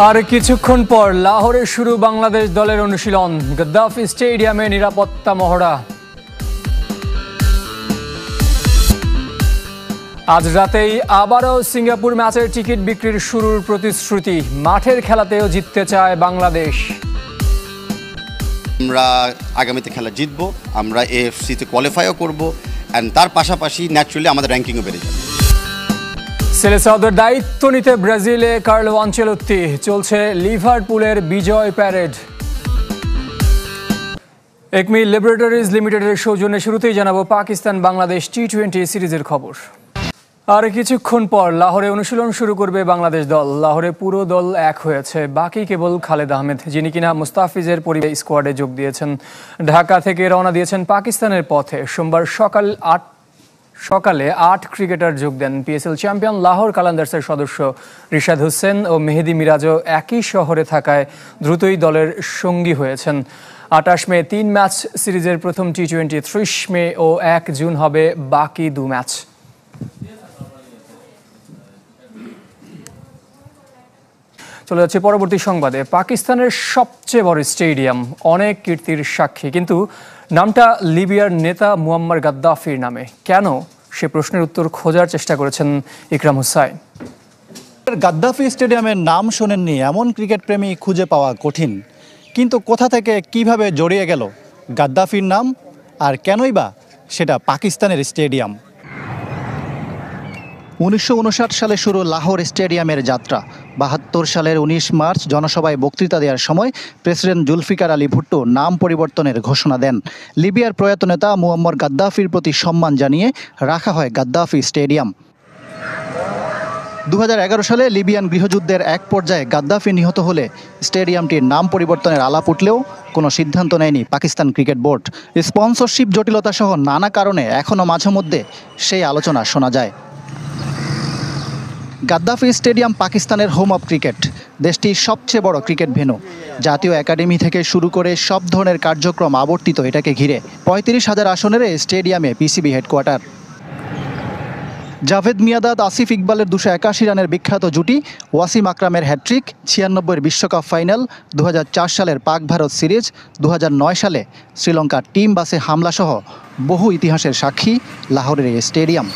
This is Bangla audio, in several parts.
আর কিছুক্ষণ পর লাহোরে শুরু বাংলাদেশ দলের অনুশীলন। গাদ্দাফি স্টেডিয়ামে নিরাপত্তা মহড়া। আজ রাতেই আবারও সিঙ্গাপুর ম্যাচের টিকিট বিক্রির শুরুর প্রতিশ্রুতি। মাঠের খেলাতেও জিততে চায় বাংলাদেশ। আমরা আগামীতে খেলা জিতবো, আমরা এএফসিতে কোয়ালিফাইও করবো, অ্যান্ড তার পাশাপাশি ন্যাচুরালি আমাদের র্যাঙ্কিংও বেড়ে যাবে। সেলেসাওদের দায়িত্ব নিতে ব্রাজিলে কার্লো আনচেলত্তি। চলছে লিভারপুলের বিজয় প্যারেড। একমি ল্যাবরেটরিজ লিমিটেডের সৌজন্যে শুরুতেই জানাবো পাকিস্তান বাংলাদেশ টি-20 সিরিজের খবর। আর কিছুক্ষণ পর লাহোরে অনুশীলন শুরু করবে বাংলাদেশ দল। লাহোরে পুরো দল এক হয়েছে, বাকি কেবল খালেদ আহমেদ, যিনি কিনা মুস্তাফিজের পরিবারের স্কোয়াডে যোগ দিয়েছেন। ঢাকা থেকে রওনা দিয়েছেন পাকিস্তানের পথে। সোমবার সকালে 8 ক্রিকেটার যোগ দেন। পিএসএল চ্যাম্পিয়ন লাহোর কালান্দার্সের সদস্য রিশাদ হোসেন ও মেহেদি মিরাজও একই শহরে থাকায় দ্রুতই দলের সঙ্গী হয়েছেন। 28 মে 3 ম্যাচ সিরিজের প্রথম টি-20, 30 মে ও 1 জুন হবে বাকি 2 ম্যাচ। চলে যাচ্ছে পরবর্তী সংবাদে। পাকিস্তানের সবচেয়ে বড় স্টেডিয়াম অনেক কীর্তির সাক্ষী, কিন্তু নামটা লিবিয়ার নেতা মুয়াম্মার গাদ্দাফির নামে কেন, সে প্রশ্নের উত্তর খোঁজার চেষ্টা করেছেন ইকরাম হুসাইন। গাদ্দাফি স্টেডিয়ামের নাম শোনেননি এমন ক্রিকেট প্রেমী খুঁজে পাওয়া কঠিন, কিন্তু কোথা থেকে কিভাবে জড়িয়ে গেল গাদ্দাফির নাম, আর কেনই বা সেটা পাকিস্তানের স্টেডিয়াম। 1959 সালে শুরু লাহোর স্টেডিয়ামের যাত্রা। 72 সালের 19 মার্চ জনসভায় বক্তৃতা দেওয়ার সময় প্রেসিডেন্ট জুলফিকার আলী ভুট্টো নাম পরিবর্তনের ঘোষণা দেন। লিবিয়ার প্রয়াত নেতা মুয়াম্মার গাদ্দাফির প্রতি সম্মান জানিয়ে রাখা হয় গাদ্দাফি স্টেডিয়াম। 2011 সালে লিবিয়ান গৃহযুদ্ধের এক পর্যায়ে গাদ্দাফি নিহত হলে স্টেডিয়ামটির নাম পরিবর্তনের আলাপ উঠলেও কোনো সিদ্ধান্ত নেয়নি পাকিস্তান ক্রিকেট বোর্ড। স্পন্সরশিপ জটিলতা সহ নানা কারণে এখনও মাঝে মধ্যে সেই আলোচনা শোনা যায়। গাদ্দাফি স্টেডিয়াম পাকিস্তানের হোম অব ক্রিকেট, দেশটির সবচেয়ে বড় ক্রিকেট ভেন্যু। জাতীয় একাডেমি থেকে শুরু করে সব ধরনের কার্যক্রম আবর্তিত এটাকে ঘিরে। 35,000 আসনের এই স্টেডিয়ামে পিসিবি হেডকোয়ার্টার। জাভেদ মিয়াঁদাদ, আসিফ ইকবালের 281 রানের বিখ্যাত জুটি, ওয়াসিম আকরামের হ্যাট্রিক, 96-এর বিশ্বকাপ ফাইনাল, 2004 সালের পাক ভারত সিরিজ, 2009 সালে শ্রীলঙ্কার টিম বাসে হামলাসহ বহু ইতিহাসের সাক্ষী লাহোরের এই স্টেডিয়াম।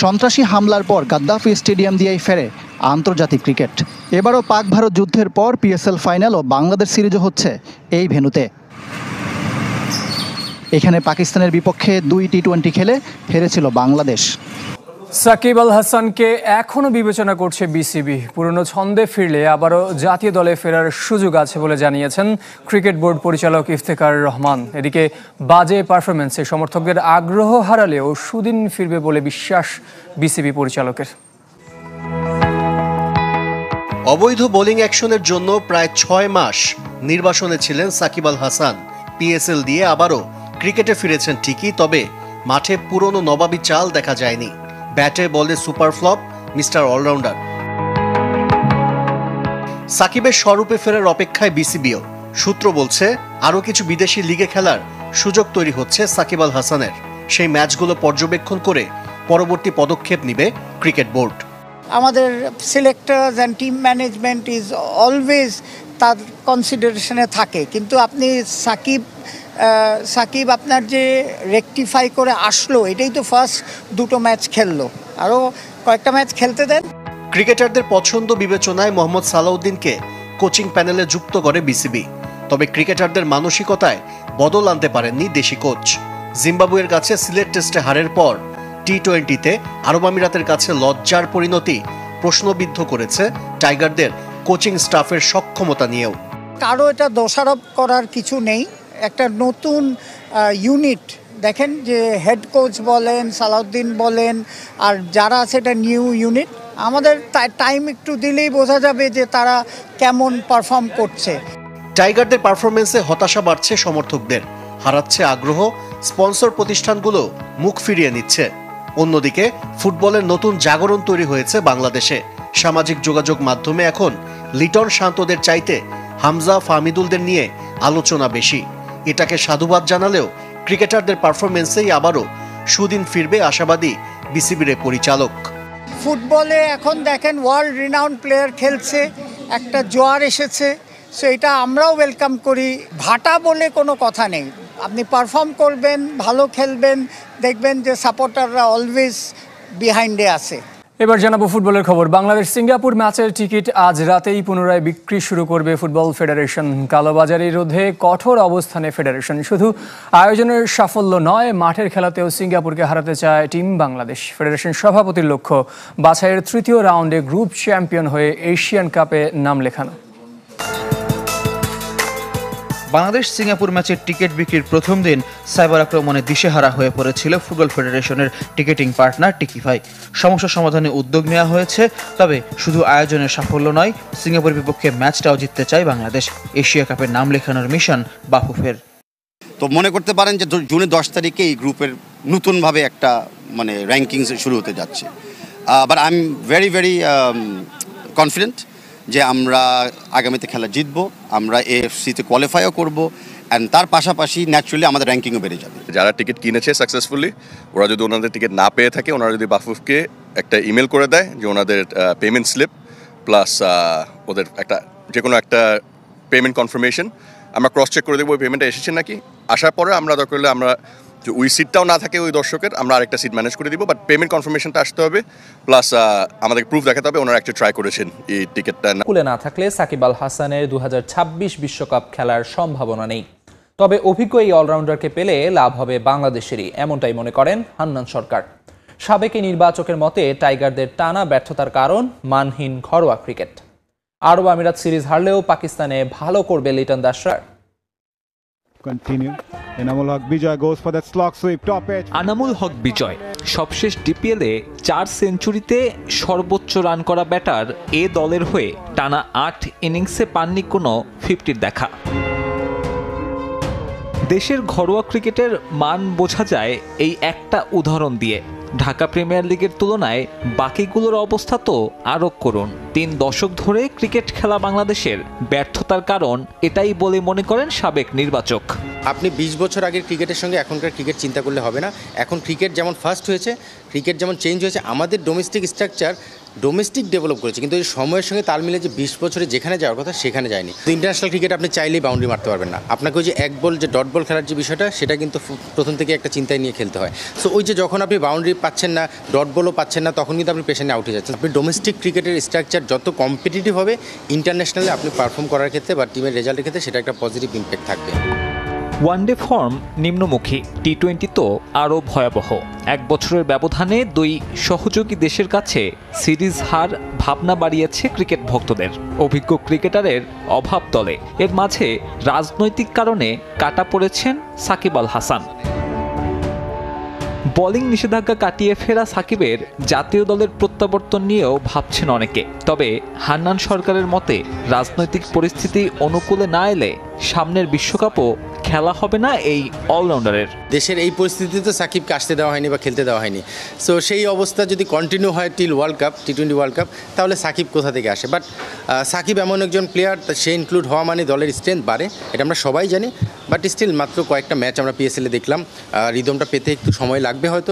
সন্ত্রাসী হামলার পর গাদ্দাফি স্টেডিয়াম দিয়েই ফেরে আন্তর্জাতিক ক্রিকেট। এবারও পাক ভারত যুদ্ধের পর পিএসএল ফাইনাল ও বাংলাদেশ সিরিজও হচ্ছে এই ভেন্যুতে। এখানে পাকিস্তানের বিপক্ষে 2 টি-20 খেলে হেরেছিল বাংলাদেশ। সাকিব আল হাসানকে এখনও বিবেচনা করছে বিসিবি। পুরনো ছন্দে ফিরলে আবারও জাতীয় দলে ফেরার সুযোগ আছে বলে জানিয়েছেন ক্রিকেট বোর্ড পরিচালক ইফতেখার রহমান। এদিকে বাজে পারফরমেন্সে সমর্থকদের আগ্রহ হারালেও সুদিন ফিরবে বলে বিশ্বাস বিসিবি পরিচালকের। অবৈধ বোলিং অ্যাকশনের জন্য প্রায় 6 মাস নির্বাসনে ছিলেন সাকিব আল হাসান। পিএসএল দিয়ে আবারও ক্রিকেটে ফিরেছেন ঠিকই, তবে মাঠে পুরনো নবাবী চাল দেখা যায়নি। ব্যাটে বলে সুপার ফ্লপ মিস্টার অলরাউন্ডার। সাকিবের স্বরূপে ফেরার অপেক্ষায় বিসিবিও। সূত্র বলছে আরও কিছু বিদেশি লিগে খেলার সুযোগ তৈরি হচ্ছে সাকিব আল হাসানের। সেই ম্যাচগুলো পর্যবেক্ষণ করে পরবর্তী পদক্ষেপ নেবে ক্রিকেট বোর্ড। আমাদের selectors and team management is always তার কনসিডারেশনে থাকে, কিন্তু আপনি সাকিব আপনার যে রেকটিফাই করে আসলো, এটাই তো ফার্স্ট 2টো ম্যাচ খেললো, আরও কয়েকটা ম্যাচ খেলতে দেন। ক্রিকেটারদের পছন্দ বিবেচনায় মোহাম্মদ সালাউদ্দিনকে কোচিং প্যানেলে যুক্ত করে বিসিবি, তবে ক্রিকেটারদের মানসিকতায় বদল আনতে পারেননি দেশি কোচ। জিম্বাবুয়ের কাছে সিলেট টেস্টে হারের পর টি-20তে আরব আমিরাতের কাছে লজ্জার পরিণতি প্রশ্নবিদ্ধ করেছে টাইগারদের কোচিং স্টাফের সক্ষমতা নিয়েও। কারো এটা দোষারোপ করার কিছু নেই। একটা নতুন ইউনিট দেখেন, যে হেড কোচ বলেন, সালাউদ্দিন বলেন, আর যারা আছে এটা নিউ ইউনিট। আমাদের টাইম একটু দিলেই বোঝা যাবে যে তারা কেমন পারফর্ম করছে। টাইগারদের পারফরমেন্সে হতাশা বাড়ছে সমর্থকদের, হারাচ্ছে আগ্রহ, স্পন্সর প্রতিষ্ঠানগুলো মুখ ফিরিয়ে নিচ্ছে। অন্যদিকে ফুটবলের নতুন জাগরণ তৈরি হয়েছে বাংলাদেশে। সামাজিক যোগাযোগ মাধ্যমে এখন লিটন শান্তদের চাইতে হামজা ফাহমিদুলদের নিয়ে আলোচনা বেশি। এটাকে সাধুবাদ জানালেও ক্রিকেটারদের পারফরমেন্সেই আবারও সুদিন ফিরবে আশাবাদী বিসিবির পরিচালক। ফুটবলে এখন দেখেন ওয়ার্ল্ড রিনাউন্ড প্লেয়ার খেলছে, একটা জোয়ার এসেছে, সো এটা আমরাও ওয়েলকাম করি। ভাটা বলে কোনো কথা নেই, আপনি পারফর্ম করবেন, ভালো খেলবেন, দেখবেন যে সাপোর্টাররা অলওয়েজ বিহাইন্ডে আছে। এবার জানাবো ফুটবলের খবর। বাংলাদেশ সিঙ্গাপুর ম্যাচের টিকিট আজ রাতেই পুনরায় বিক্রি শুরু করবে ফুটবল ফেডারেশন। কালোবাজারি রোধে কঠোর অবস্থানে ফেডারেশন। শুধু আয়োজনের সাফল্য নয়, মাঠের খেলাতেও সিঙ্গাপুরকে হারাতে চায় টিম বাংলাদেশ। ফেডারেশন সভাপতির লক্ষ্য বাছাইয়ের তৃতীয় রাউন্ডে গ্রুপ চ্যাম্পিয়ন হয়ে এশিয়ান কাপে নাম লেখানো। বাংলাদেশ সিঙ্গাপুর ম্যাচের টিকিট বিক্রির প্রথম দিন সাইবার আক্রমণে দিশেহারা হয়ে পড়েছিল ফুটবল ফেডারেশনের টিকিটিং পার্টনার টিকিফাই। সমস্যা সমাধানে উদ্যোগ নেওয়া হয়েছে, তবে শুধু আয়োজনের সাফল্য নয়, সিঙ্গাপুরের বিপক্ষে ম্যাচটাও জিততে চায় বাংলাদেশ। এশিয়া কাপের নাম লেখানোর মিশন বাফুফের। তো মনে করতে পারেন যে জুনের 10 তারিখে এই গ্রুপের নতুনভাবে একটা র্যাঙ্কিংস শুরু হতে যাচ্ছে। But I am very very confident যে আমরা আগামীতে খেলা জিতবো, আমরা এএফসিতে কোয়ালিফাইও করব, অ্যান্ড তার পাশাপাশি ন্যাচুরালি আমাদের র্যাঙ্কিংও বেড়ে যাবে। যারা টিকিট কিনেছে সাকসেসফুলি, ওরা যদি ওনাদের টিকিট না পেয়ে থাকে, ওনারা যদি বাফুফকে একটা ইমেল করে দেয় যে ওনাদের পেমেন্ট স্লিপ প্লাস ওদের একটা যে কোনো একটা পেমেন্ট কনফার্মেশন, আমরা ক্রস চেক করে দেবো ওই পেমেন্টটা এসেছে নাকি। আসার পরে আমরা দরকার হলে আমরা যে ওই সিটটাও না থাকে ওই দর্শকের, আমরা আরেকটা সিট ম্যানেজ করে দিব, বাট পেমেন্ট কনফার্মেশনটা আসতে হবে, প্লাস আমাদের প্রুফ দেখাতে হবে ওনারা একটা ট্রাই করেছেন এই টিকিটটা। কুলে না থাকলে সাকিব আল হাসানের 2026 বিশ্বকাপ খেলার সম্ভাবনা নেই। তবে অভিজ্ঞ এই অলরাউন্ডারকে পেলে লাভ হবে বাংলাদেশেরই, এমনটাই মনে করেন হান্নান সরকার। সাবেক নির্বাচকের মতে টাইগারদের টানা ব্যর্থতার কারণ মানহীন ঘরোয়া ক্রিকেট। আরব আমিরাত সিরিজ হারলেও পাকিস্তানে ভালো করবে লিটন দাসরা। আনামুল হক বিজয় সবশেষ ডিপিএলে 4 সেঞ্চুরিতে সর্বোচ্চ রান করা ব্যাটার এ দলের হয়ে টানা 8 ইনিংসে পাননি কোনো 50-র দেখা। দেশের ঘরোয়া ক্রিকেটের মান বোঝা যায় এই একটা উদাহরণ দিয়ে। ঢাকা প্রিমিয়ার লিগের তুলনায় বাকিগুলোর অবস্থা তো আরও করুন। 3 দশক ধরে ক্রিকেট খেলা বাংলাদেশের ব্যর্থতার কারণ এটাই বলে মনে করেন সাবেক নির্বাচক। আপনি 20 বছর আগের ক্রিকেটের সঙ্গে এখনকার ক্রিকেট চিন্তা করলে হবে না। এখন ক্রিকেট যেমন ফাস্ট হয়েছে, ক্রিকেট যেমন চেঞ্জ হয়েছে, আমাদের ডোমেস্টিক স্ট্রাকচার ডোমেস্টিক ডেভেলপ করেছে, কিন্তু এই সময়ের সঙ্গে তাল মিলে যে 20 বছরে যেখানে যাওয়ার কথা সেখানে যায়নি। তো ইন্টারন্যাশনাল ক্রিকেট আপনি চাইলেই বাউন্ডারি মারতে পারবেন না। আপনাকে ওই যে এক বল যে ডট বল খেলার যে বিষয়টা, সেটা কিন্তু প্রথম থেকে একটা চিন্তায় নিয়ে খেলতে হয়। সো ওই যে যখন আপনি বাউন্ডারি পাচ্ছেন না, ডট বলও পাচ্ছেন না, তখন কিন্তু আপনি পেছনে আউট হয়ে যাচ্ছেন। আপনি ডোমেস্টিক ক্রিকেটের স্ট্রাকচার যত কম্পিটিটিভ হবে, ইন্টারন্যাশনালে আপনি পারফর্ম করার ক্ষেত্রে বা টিমের রেজাল্টের ক্ষেত্রে সেটা একটা পজিটিভ ইম্প্যাক্ট থাকবে। ওয়ানডে ফর্ম নিম্নমুখী, টি-20 তো আরও ভয়াবহ। 1 বছরের ব্যবধানে 2 সহযোগী দেশের কাছে সিরিজ হার ভাবনা বাড়িয়েছে ক্রিকেট ভক্তদের। অভিজ্ঞ ক্রিকেটারের অভাব দলে, এর মাঝে রাজনৈতিক কারণে কাটা পড়েছেন সাকিব আল হাসান। বোলিং নিষেধাজ্ঞা কাটিয়ে ফেরা সাকিবের জাতীয় দলের প্রত্যাবর্তন নিয়েও ভাবছেন অনেকে। তবে হান্নান সরকারের মতে রাজনৈতিক পরিস্থিতি অনুকূলে না এলে সামনের বিশ্বকাপও খেলা হবে না এই অলরাউন্ডারের। দেশের এই পরিস্থিতিতে সাকিবকে আসতে দেওয়া হয়নি বা খেলতে দেওয়া হয়নি। সো সেই অবস্থা যদি কন্টিনিউ হয় টিল ওয়ার্ল্ড কাপ, টি-20 ওয়ার্ল্ড কাপ, তাহলে সাকিব কোথা থেকে আসে? বাট সাকিব এমন একজন প্লেয়ার, সে ইনক্লুড হওয়া মানে দলের স্ট্রেংথ বাড়ে, এটা আমরা সবাই জানি। বাট স্টিল মাত্র কয়েকটা ম্যাচ আমরা পিএসএলে দেখলাম, রিদমটা পেতে একটু সময় লাগবে হয়তো।